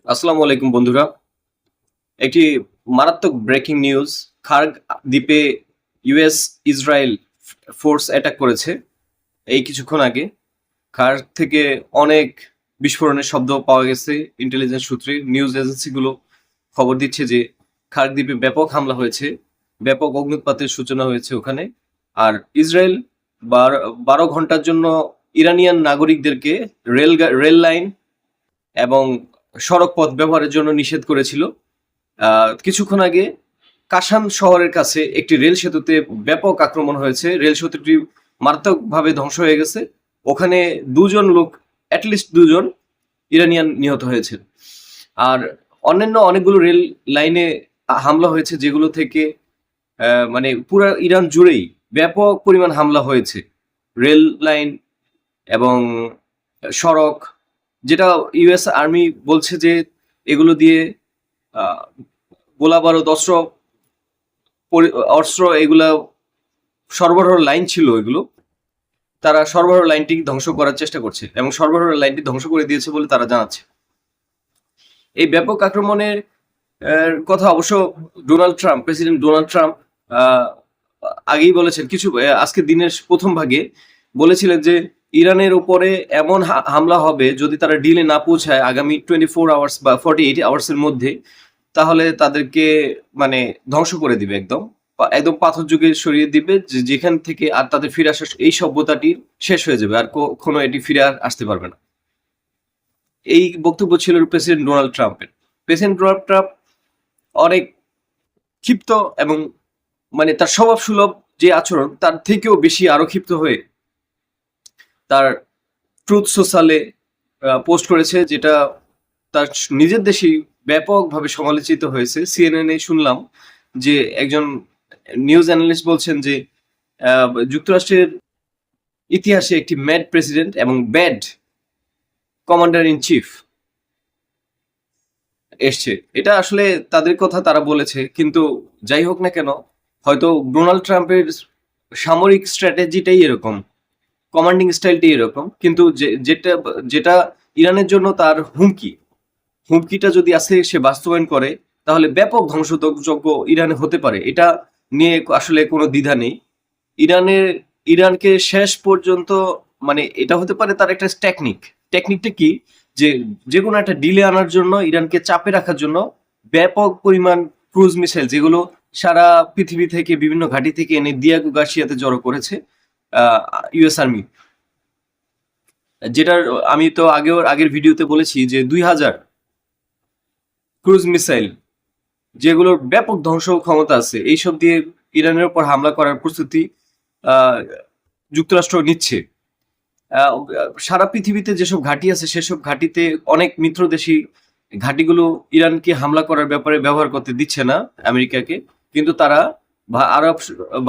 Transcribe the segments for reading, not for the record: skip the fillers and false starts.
আসসালামু আলাইকুম বন্ধুরা। একটি মারাত্মক ব্রেকিং নিউজ। খার্গ দ্বীপে ইউএস ইসরায়েল ফোর্স অ্যাটাক করেছে এই কিছুক্ষণ আগে। খার্গ থেকে অনেক বিস্ফোরণের শব্দ পাওয়া গেছে। ইন্টেলিজেন্স সূত্রে নিউজ এজেন্সিগুলো খবর দিচ্ছে যে খার্গ দ্বীপে ব্যাপক হামলা হয়েছে, ব্যাপক অগ্নুৎপাতের সূচনা হয়েছে ওখানে। আর ইসরায়েল 12 ঘন্টার জন্য ইরানিয়ান নাগরিকদেরকে রেল লাইন এবং সড়ক পথ ব্যবহারের জন্য নিষেধ করেছিল। কিছুক্ষণ আগে কাশান শহরের কাছে একটি রেল সেতুতে ব্যাপক আক্রমণ হয়েছে। রেল সেতুটি মারাত্মকভাবে ধ্বংস হয়ে গেছে। ওখানে অ্যাটলিস্ট দুজন ইরানিয়ান নিহত হয়েছে। আর অন্যান্য অনেকগুলো রেল লাইনে হামলা হয়েছে, যেগুলো থেকে মানে পুরো ইরান জুড়েই ব্যাপক পরিমাণ হামলা হয়েছে। রেল লাইন এবং সড়ক, যেটা ইউএস আর্মি বলছে যে এগুলো দিয়ে গোলা বারুদ, অস্ত্র এগুলা সরবরাহ লাইন ছিল। এগুলো তারা সরবরাহ লাইনটি ধ্বংস করার চেষ্টা করছে এবং সরবরাহ লাইনটি ধ্বংস করে দিয়েছে বলে তারা জানাচ্ছে। এই ব্যাপক আক্রমণের কথা অবশ্য প্রেসিডেন্ট ডোনাল্ড ট্রাম্প আগেই বলেছেন। আজকে দিনের প্রথম ভাগে বলেছিলেন যে ইরানের উপরে এমন হামলা হবে যদি তারা ডিলে না পৌঁছায় আগামী 24 আওয়ার্স বা 48 আওয়ার্সের মধ্যে, তাহলে তাদেরকে মানে ধ্বংস করে দিবে, একদম পাথর যুগে সরিয়ে দিবে, যেখান থেকে আর তাদের ফিরে আসা এই সভ্যতাটি শেষ হয়ে যাবে, আর কখনো এটি ফিরে আসতে পারবে না। এই বক্তব্য ছিল প্রেসিডেন্ট ডোনাল্ড ট্রাম্পের। প্রেসিডেন্ট ডোনাল্ড ট্রাম্প অনেক ক্ষিপ্ত এবং মানে তার স্বভাব সুলভ যে আচরণ, তার থেকেও বেশি আরো ক্ষিপ্ত হয়ে তার ট্রুথ সোশ্যালে পোস্ট করেছে, যেটা তার নিজের দেশেই ব্যাপকভাবে সমালোচিত হয়েছে। সিএনএন শুনলাম যে একজন নিউজ অ্যানালিস্ট বলছেন যে যুক্তরাষ্ট্রের ইতিহাসে একটি ম্যাড প্রেসিডেন্ট এবং ব্যাড কমান্ডার ইন চিফ এসছে। এটা আসলে তাদের কথা তারা বলেছে, কিন্তু যাই হোক না কেন, হয়তো ডোনাল্ড ট্রাম্পের সামরিক স্ট্র্যাটেজিটাই এরকম, কমান্ডিং স্টাইলটাই এরকম। কিন্তু যেটা যেটা ইরানের জন্য তার হুমকিটা যদি আজকে সে বাস্তবায়ন করে, তাহলে ব্যাপক ধ্বংসযজ্ঞ ইরানে হতে পারে। এটা নিয়ে আসলে কোনো দ্বিধা নেই। ইরানকে শেষ পর্যন্ত মানে এটা হতে পারে তার একটা টেকনিকটা কি, যে কোনো একটা ডিলে আনার জন্য, ইরানকে চাপে রাখার জন্য ব্যাপক পরিমাণ ক্রুজ মিসাইল, যেগুলো সারা পৃথিবী থেকে বিভিন্ন ঘাঁটি থেকে এনে দিয়াগো গার্সিয়াতে জড়ো করেছে ইউএস আর্মি। যেটার আমি তো আগের ভিডিওতে বলেছি যে 2000 ক্রুজ মিসাইল, যেগুলোর ব্যাপক ধ্বংস ক্ষমতা আছে, এইসব দিয়ে ইরানের উপর হামলা করার প্রস্তুতি যুক্তরাষ্ট্র নিচ্ছে। সারা পৃথিবীতে যেসব ঘাঁটি আছে সেসব ঘাঁটিতে অনেক মিত্রদেশী ঘাঁটিগুলো ইরানকে হামলা করার ব্যাপারে ব্যবহার করতে দিচ্ছে না আমেরিকাকে, কিন্তু তারা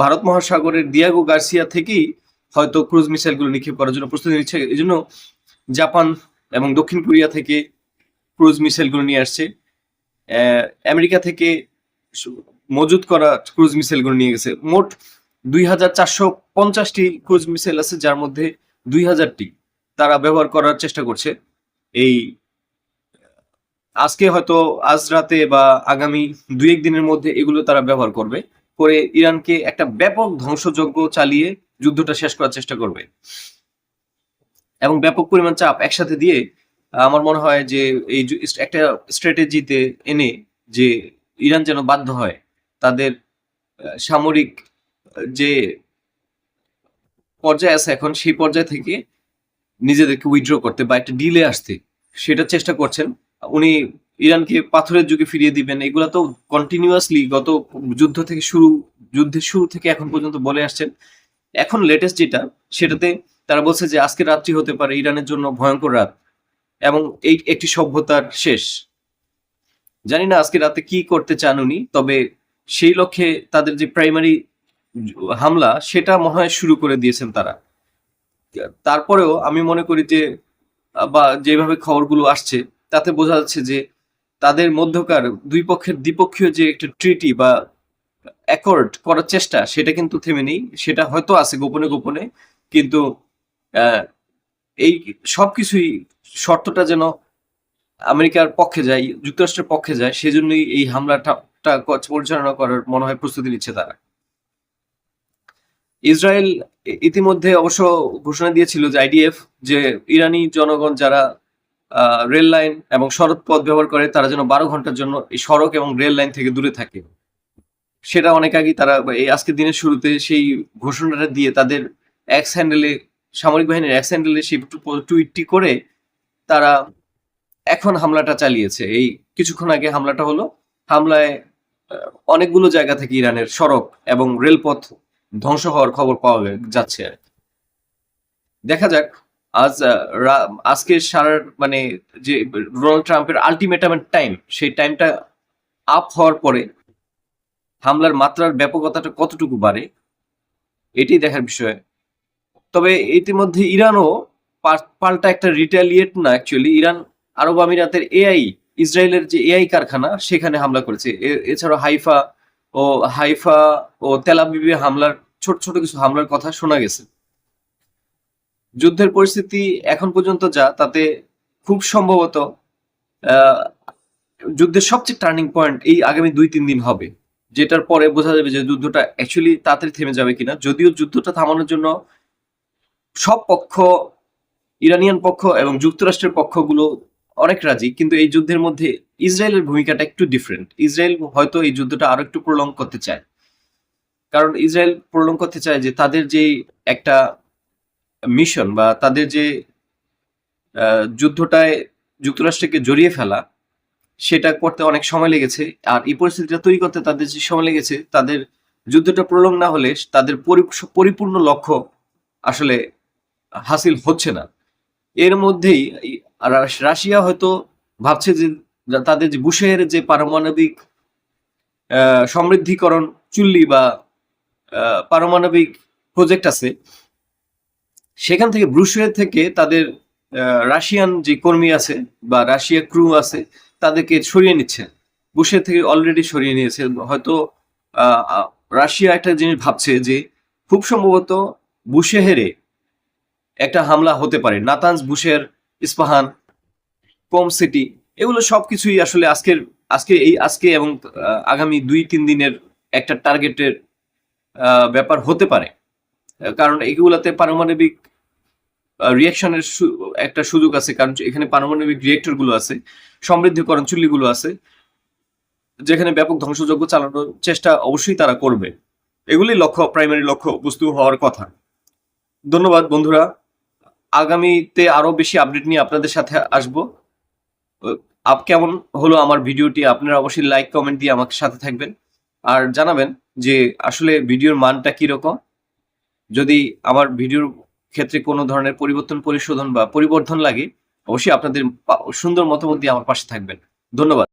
ভারত মহাসাগরের দিয়াগো গার্সিয়া থেকেই হয়তো ক্রুজ মিসাইলগুলো নিক্ষেপ করার জন্য প্রস্তুতি নিচ্ছে। এই জন্য জাপান এবং দক্ষিণ কোরিয়া থেকে ক্রুজ মিসাইলগুলো নিয়ে আসছে। আমেরিকা থেকে মজুত করা ক্রুজ মিসাইলগুলো নিয়ে গেছে। মোট 2450টি ক্রুজ মিসাইল আছে, যার মধ্যে 2000টি তারা ব্যবহার করার চেষ্টা করছে। এই আজকে হয়তো আজ রাতে বা আগামী 2-1 দিনের মধ্যে এগুলো তারা ব্যবহার করবে, করে ইরানকে একটা ব্যাপক ধ্বংসযজ্ঞ চালিয়ে যুদ্ধটা শেষ করার চেষ্টা করবে এবং ব্যাপক পরিমাণ চাপ একসাথে দিয়ে আমার মনে হয় যে এই একটা স্ট্র্যাটেজিতে এনে যে ইরান যেন বাধ্য হয় তাদের সামরিক যে পর্যায়ে আছে এখন, সেই পর্যায় থেকে নিজেদেরকে উইথড্র করতে বা একটা ডিলে আসতে, সেটা চেষ্টা করছেন উনি। ইরানকে পাথরের যুগে ফিরিয়ে দিবেন, এগুলা তো কন্টিনিউয়াসলি গত যুদ্ধের শুরু থেকে এখন পর্যন্ত বলে আসছেন। এখন লেটেস্ট যেটা, সেটাতে তারা বলছে যে আজকে রাত্রি হতে পারে ইরানের জন্য ভয়ঙ্কর রাত এবং এই একটি সভ্যতার শেষ। জানি না আজকে রাতে কি করতে চান উনি, তবে সেই লক্ষ্যে তাদের যে প্রাইমারি হামলা, সেটা মনে হয় শুরু করে দিয়েছেন তারা। তারপরেও আমি মনে করি যে বা যেভাবে খবরগুলো আসছে তাতে বোঝা যাচ্ছে যে তাদের মধ্যকার দুই পক্ষের দ্বিপক্ষীয় যে একটা ট্রিটি বা অ্যাকর্ড করার চেষ্টা, সেটা কিন্তু থেমে নেই। সেটা হয়তো আছে গোপনে গোপনে, কিন্তু এই সবকিছুই শর্তটা যেন আমেরিকার পক্ষে যায়, যুক্তরাষ্ট্রের পক্ষে যায়, সেজন্যই এই হামলাটা পরিচালনা করার মনে হয় প্রস্তুতি নিচ্ছে তারা। ইসরায়েল ইতিমধ্যে অবশ্য ঘোষণা দিয়েছিল যে আইডিএফ যে ইরানি জনগণ যারা রেল লাইন এবং সড়ক পথ ব্যবহার করে তারা যেন 12 ঘন্টার জন্য এই সড়ক এবং রেল লাইন থেকে দূরে থাকে। সেটা অনেক আগেই তারা এই আজকের দিনের শুরুতে সেই ঘোষণাটা দিয়ে তাদের এক্স হ্যান্ডেলে, সামরিক বাহিনীর এক্স হ্যান্ডেলে সেই টুইটটি করে তারা এখন হামলাটা চালিয়েছে। এই কিছুক্ষণ আগে হামলাটা হলো। হামলায় অনেকগুলো জায়গা থেকে ইরানের সড়ক এবং রেলপথ ধ্বংস হওয়ার খবর পাওয়া যাচ্ছে। দেখা যাক আজকে মানে যে ডোনাল্ড ট্রাম্পের আলটিমেটামের টাইম, সেই টাইমটা আপ হওয়ার পরে হামলার মাত্রার ব্যাপকতাটা কতটুকু বাড়ে এটি দেখার বিষয়। তবে ইতিমধ্যে ইরানও পাল্টা একটা রিটালিয়েট না, অ্যাকচুয়ালি ইরান আরব আমিরাতের এআই, ইসরায়েলের যে এআই কারখানা সেখানে হামলা করেছে। এছাড়া হাইফা ও তেল আবিবে হামলার ছোট ছোট কিছু হামলার কথা শোনা গেছে। যুদ্ধের পরিস্থিতি এখন পর্যন্ত যা, তাতে খুব সম্ভবত যুদ্ধের সবচেয়ে টার্নিং পয়েন্ট এই আগামী 2-3 দিন হবে, যেটার পরে বোঝা যাবে যে যুদ্ধটা অ্যাকচুয়ালি তাড়াতাড়ি থেমে যাবে কিনা। যদিও যুদ্ধটা থামানোর জন্য সব পক্ষ, ইরানিয়ান পক্ষ এবং যুক্তরাষ্ট্রের পক্ষগুলো অনেক রাজি, কিন্তু এই যুদ্ধের মধ্যে ইসরায়েলের ভূমিকাটা একটু ডিফারেন্ট। ইসরায়েল হয়তো এই যুদ্ধটা আরো একটু প্রলং করতে চায়, কারণ ইসরায়েল প্রলং করতে চায় যে তাদের যে একটা মিশন বা তাদের যে যুদ্ধটায় যুক্তরাষ্ট্রকে জড়িয়ে ফেলা, সেটা করতে অনেক সময় লেগেছে। আর এই পরিস্থিতিটা তৈরি করতে তাদের যে সময় লেগেছে, তাদের যুদ্ধটা প্রলং না হলে তাদের পরিপূর্ণ লক্ষ্য আসলে হাসিল হচ্ছে না। এর মধ্যেই রাশিয়া হয়তো ভাবছে যে তাদের যে বুশের যে পারমাণবিক সমৃদ্ধিকরণ চুল্লি বা পারমাণবিক প্রজেক্ট আছে, সেখান থেকে ব্রুশের থেকে তাদের রাশিয়ান যে কর্মী আছে বা রাশিয়া ক্রু আছে তাদেরকে সরিয়ে নিচ্ছে। বুশের থেকে অলরেডি সরিয়ে নিয়েছে। হয়তো রাশিয়া একটা জিনিস ভাবছে যে খুব সম্ভবত বুশেহেরে একটা হামলা হতে পারে। নাতানজ, বুশের, ইস্পাহান, কম সিটি, এগুলো সবকিছুই আসলে আজকে এবং আগামী 2-3 দিনের একটা টার্গেটের ব্যাপার হতে পারে। কারণ এগুলাতে পারমাণবিক রিয়াকশনের একটা সুযোগ আছে, কারণ এখানে পারমাণবিক রিয়েক্টর গুলো আছে, সমৃদ্ধিকরণ চুল্লিগুলো আছে, যেখানে ব্যাপক ধ্বংসযজ্ঞ চালানোর চেষ্টা অবশ্যই তারা করবে। এগুলি প্রাইমারি লক্ষ্য বস্তু হওয়ার কথা। ধন্যবাদ বন্ধুরা, আগামীতে আরো বেশি আপডেট নিয়ে আপনাদের সাথে আসবো। কেমন হলো আমার ভিডিওটি আপনারা অবশ্যই লাইক কমেন্ট দিয়ে আমার সাথে থাকবেন আর জানাবেন যে আসলে ভিডিওর মানটা কিরকম। যদি আমার ভিডিওর ক্ষেত্রে কোনো ধরনের পরিবর্তন, পরিশোধন বা পরিবর্ধন লাগে, অবশ্যই আপনাদের সুন্দর মতামত দিয়ে আমার পাশে থাকবেন। ধন্যবাদ।